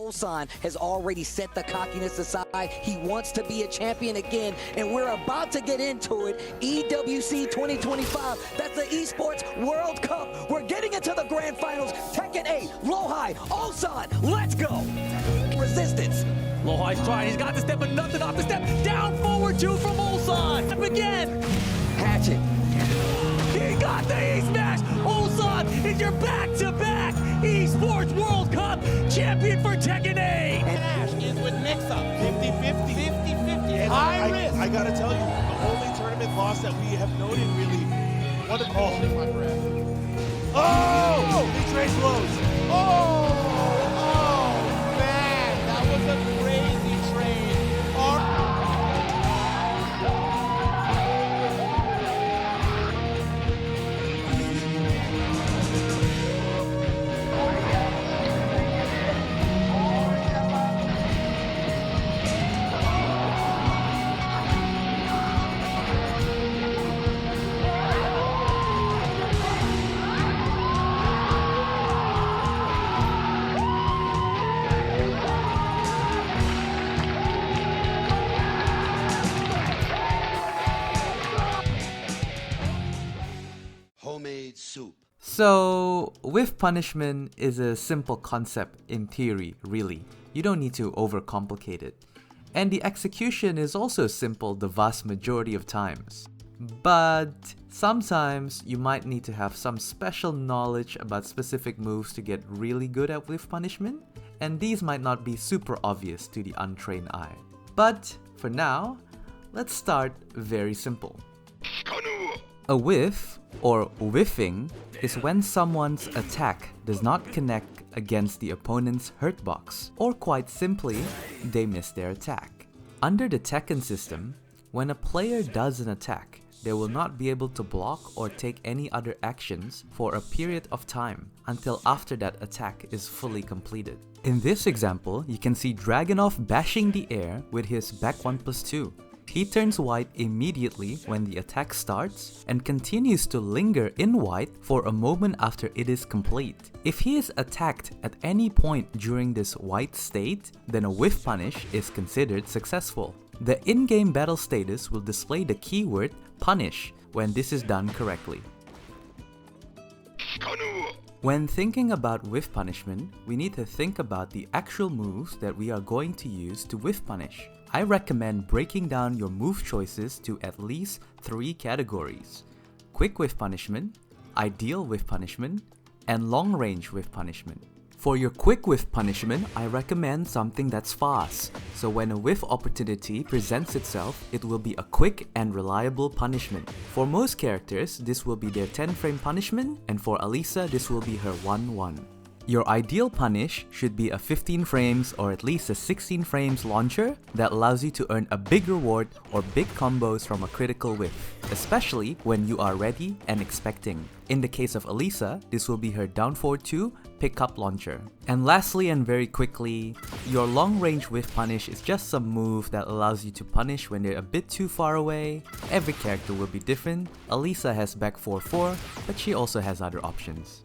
Ulsan has already set the cockiness aside. He wants to be a champion again, and we're about to get into it. EWC 2025, that's the Esports World Cup. We're getting into the grand finals. Tekken 8, LowHigh, Ulsan, let's go. Resistance. LowHigh's trying, he's got the step, but nothing off the step. Down forward two from Ulsan. Up again. Hatchet. He got the E-Smash. Ulsan is your back-to-back Esports World Cup champion for Tekken 8. And Ash is with mix-up. 50-50. 50-50. High risk. I gotta tell you, the only tournament loss that we have noted really. What a call. My breath. Oh! He trades blows. Oh, man. That was a crazy trade. Homemade soup. So, whiff punishment is a simple concept in theory, really. You don't need to overcomplicate it. And the execution is also simple the vast majority of times. But sometimes you might need to have some special knowledge about specific moves to get really good at whiff punishment, and these might not be super obvious to the untrained eye. But for now, let's start very simple. A whiff, or whiffing, is when someone's attack does not connect against the opponent's hurt box, or quite simply, they miss their attack. Under the Tekken system, when a player does an attack, they will not be able to block or take any other actions for a period of time until after that attack is fully completed. In this example, you can see Dragunov bashing the air with his back 1+2. He turns white immediately when the attack starts and continues to linger in white for a moment after it is complete. If he is attacked at any point during this white state, then a whiff punish is considered successful. The in-game battle status will display the keyword punish when this is done correctly. When thinking about whiff punishment, we need to think about the actual moves that we are going to use to whiff punish. I recommend breaking down your move choices to at least 3 categories: quick whiff punishment, ideal whiff punishment, and long range whiff punishment. For your quick whiff punishment, I recommend something that's fast, so when a whiff opportunity presents itself, it will be a quick and reliable punishment. For most characters, this will be their 10-frame punishment, and for Alisa, this will be her 1-1. Your ideal punish should be a 15 frames or at least a 16 frames launcher that allows you to earn a big reward or big combos from a critical whiff, especially when you are ready and expecting. In the case of Alisa, this will be her down forward 2 pickup launcher. And lastly and very quickly, your long range whiff punish is just some move that allows you to punish when they're a bit too far away. Every character will be different. Alisa has back 4-4, but she also has other options.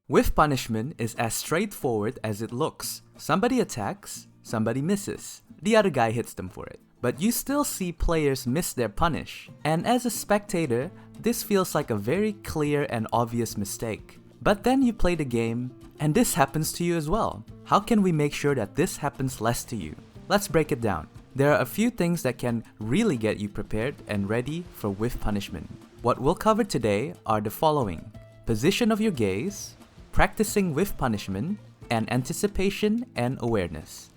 Whiff punishment is as straightforward as it looks. Somebody attacks, somebody misses. The other guy hits them for it. But you still see players miss their punish. And as a spectator, this feels like a very clear and obvious mistake. But then you play the game, and this happens to you as well. How can we make sure that this happens less to you? Let's break it down. There are a few things that can really get you prepared and ready for whiff punishment. What we'll cover today are the following: position of your gaze, practicing whiff punishment, and anticipation and awareness.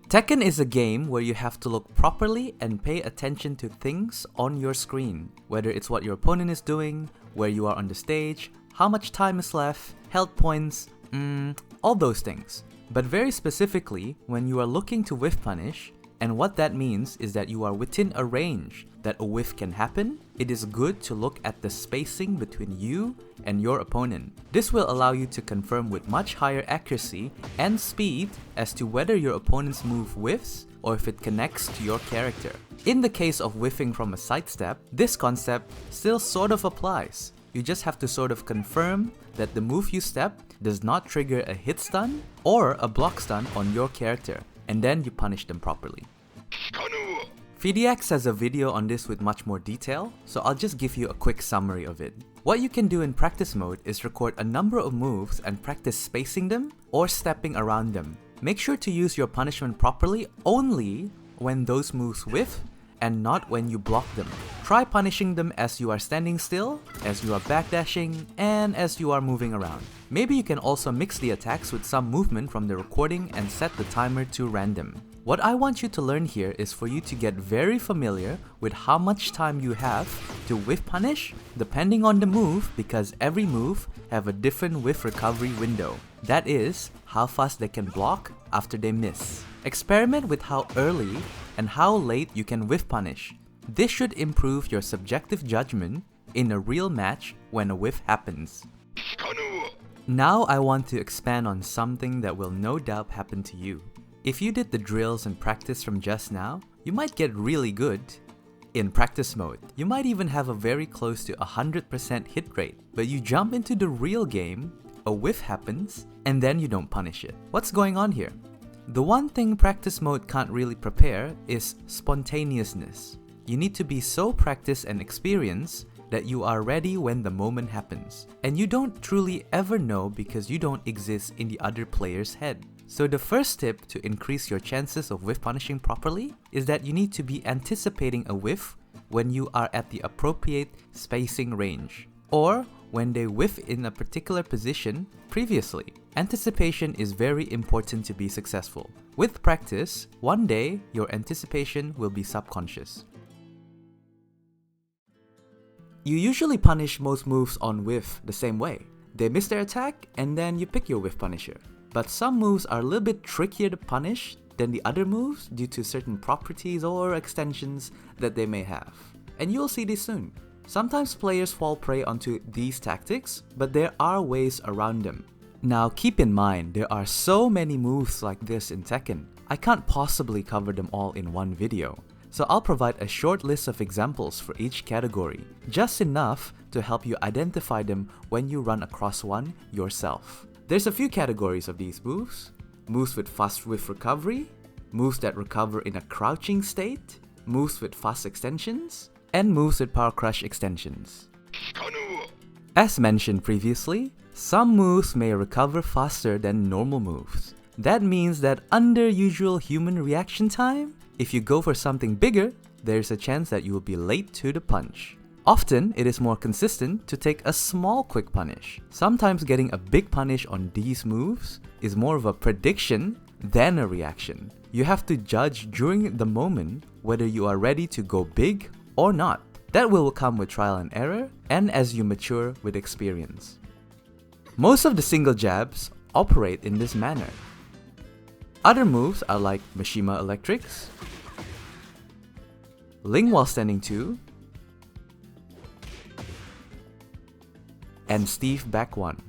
Tekken is a game where you have to look properly and pay attention to things on your screen, whether it's what your opponent is doing, where you are on the stage, how much time is left, health points, all those things. But very specifically, when you are looking to whiff punish, and what that means is that you are within a range that a whiff can happen, it is good to look at the spacing between you and your opponent. This will allow you to confirm with much higher accuracy and speed as to whether your opponent's move whiffs or if it connects to your character. In the case of whiffing from a sidestep, this concept still sort of applies. You just have to sort of confirm that the move you step does not trigger a hit stun or a block stun on your character, and then you punish them properly. FDX has a video on this with much more detail, so I'll just give you a quick summary of it. What you can do in practice mode is record a number of moves and practice spacing them or stepping around them. Make sure to use your punishment properly only when those moves whiff and not when you block them. Try punishing them as you are standing still, as you are backdashing, and as you are moving around. Maybe you can also mix the attacks with some movement from the recording and set the timer to random. What I want you to learn here is for you to get very familiar with how much time you have to whiff punish depending on the move, because every move have a different whiff recovery window. That is, how fast they can block after they miss. Experiment with how early and how late you can whiff punish. This should improve your subjective judgment in a real match when a whiff happens. Now I want to expand on something that will no doubt happen to you. If you did the drills and practice from just now, you might get really good in practice mode. You might even have a very close to 100% hit rate, but you jump into the real game, a whiff happens, and then you don't punish it. What's going on here? The one thing practice mode can't really prepare is spontaneousness. You need to be so practiced and experienced that you are ready when the moment happens. And you don't truly ever know because you don't exist in the other player's head. So the first tip to increase your chances of whiff punishing properly is that you need to be anticipating a whiff when you are at the appropriate spacing range, or when they whiff in a particular position previously. Anticipation is very important to be successful. With practice, one day your anticipation will be subconscious. You usually punish most moves on whiff the same way. They miss their attack and then you pick your whiff punisher. But some moves are a little bit trickier to punish than the other moves due to certain properties or extensions that they may have. And you'll see this soon. Sometimes players fall prey onto these tactics, but there are ways around them. Now keep in mind, there are so many moves like this in Tekken. I can't possibly cover them all in one video. So I'll provide a short list of examples for each category, just enough to help you identify them when you run across one yourself. There's a few categories of these moves: moves with fast whiff recovery, moves that recover in a crouching state, moves with fast extensions, and moves with power crush extensions. As mentioned previously, some moves may recover faster than normal moves. That means that under usual human reaction time, if you go for something bigger, there's a chance that you will be late to the punch. Often, it is more consistent to take a small quick punish. Sometimes getting a big punish on these moves is more of a prediction than a reaction. You have to judge during the moment whether you are ready to go big or not. That will come with trial and error and as you mature with experience. Most of the single jabs operate in this manner. Other moves are like Mishima Electrics, Ling while standing 2, and Steve back 1.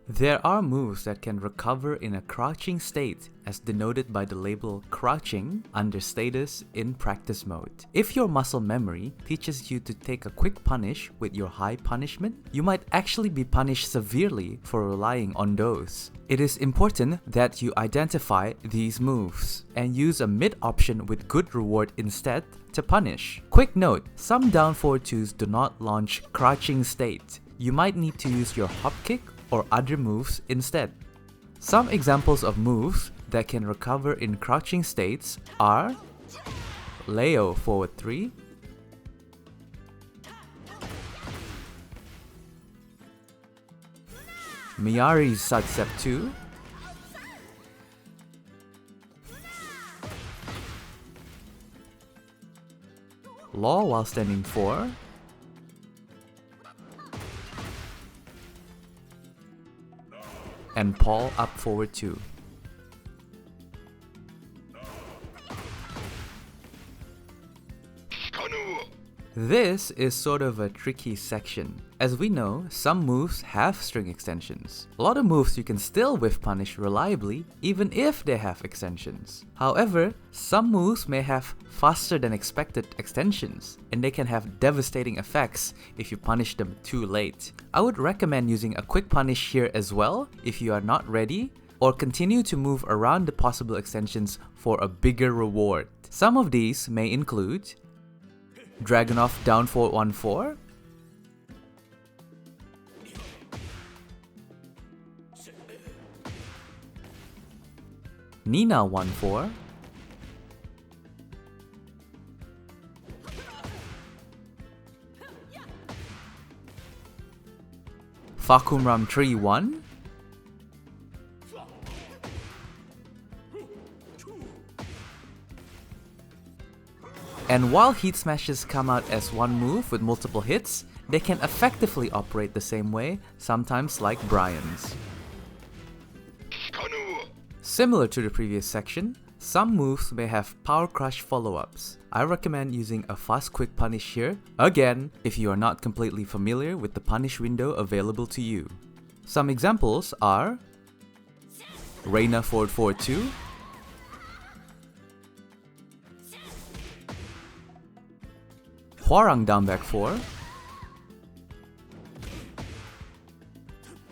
There are moves that can recover in a crouching state as denoted by the label crouching under status in practice mode. If your muscle memory teaches you to take a quick punish with your high punishment, you might actually be punished severely for relying on those. It is important that you identify these moves and use a mid option with good reward instead to punish. Quick note, some down forward 2s do not launch crouching state. You might need to use your hop kick or other moves instead. Some examples of moves that can recover in crouching states are Leo forward 3, Miyari's sidestep 2, Law while standing 4, and Paul up forward 2. This is sort of a tricky section, As we know, some moves have string extensions. A lot of moves you can still whiff punish reliably even if they have extensions. However, some moves may have faster than expected extensions, and they can have devastating effects if you punish them too late. I would recommend using a quick punish here as well if you are not ready, or continue to move around the possible extensions for a bigger reward. Some of these may include Dragunov down 4-1-4, Nina 1-4, Fakumram 3-1, and while heat smashes come out as one move with multiple hits, they can effectively operate the same way, sometimes like Brian's. Similar to the previous section, some moves may have power crush follow-ups. I recommend using a fast quick punish here, again, if you are not completely familiar with the punish window available to you. Some examples are Reina forward 4-2, Hwarang down back 4,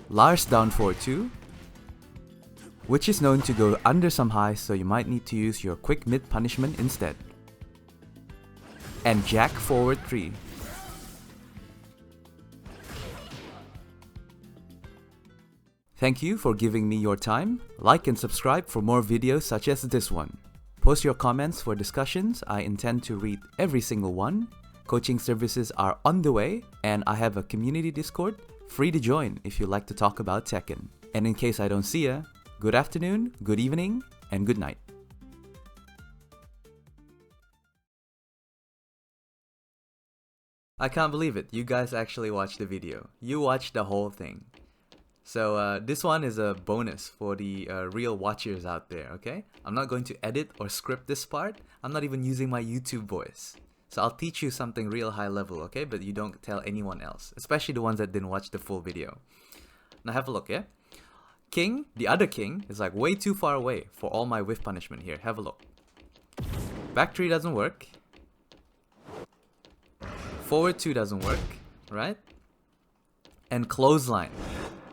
Lars down 4-2, which is known to go under some highs, so you might need to use your quick mid punishment instead. And Jack forward 3. Thank you for giving me your time. Like and subscribe for more videos such as this one. Post your comments for discussions. I intend to read every single one. Coaching services are on the way, and I have a community Discord, free to join if you like to talk about Tekken. And in case I don't see ya, good afternoon, good evening, and good night. I can't believe it, you guys actually watched the video. You watched the whole thing. So this one is a bonus for the real watchers out there, okay? I'm not going to edit or script this part. I'm not even using my YouTube voice. So I'll teach you something real high level, okay? But you don't tell anyone else, especially the ones that didn't watch the full video. Now have a look, yeah? King, the other king, is like way too far away for all my whiff punishment here. Have a look. Back 3 doesn't work. Forward 2 doesn't work, right? And clothesline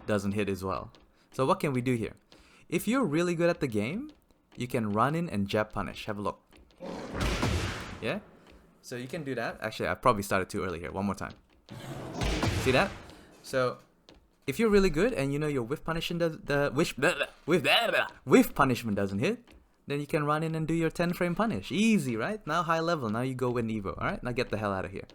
doesn't hit as well. So what can we do here? If you're really good at the game, you can run in and jab punish. Have a look. Yeah? So you can do that. Actually, I probably started too early here. One more time. See that? So if you're really good and you know your whiff punishment whiff punishment doesn't hit, then you can run in and do your 10 frame punish. Easy, right? Now high level. Now you go win Evo. Alright? Now get the hell out of here.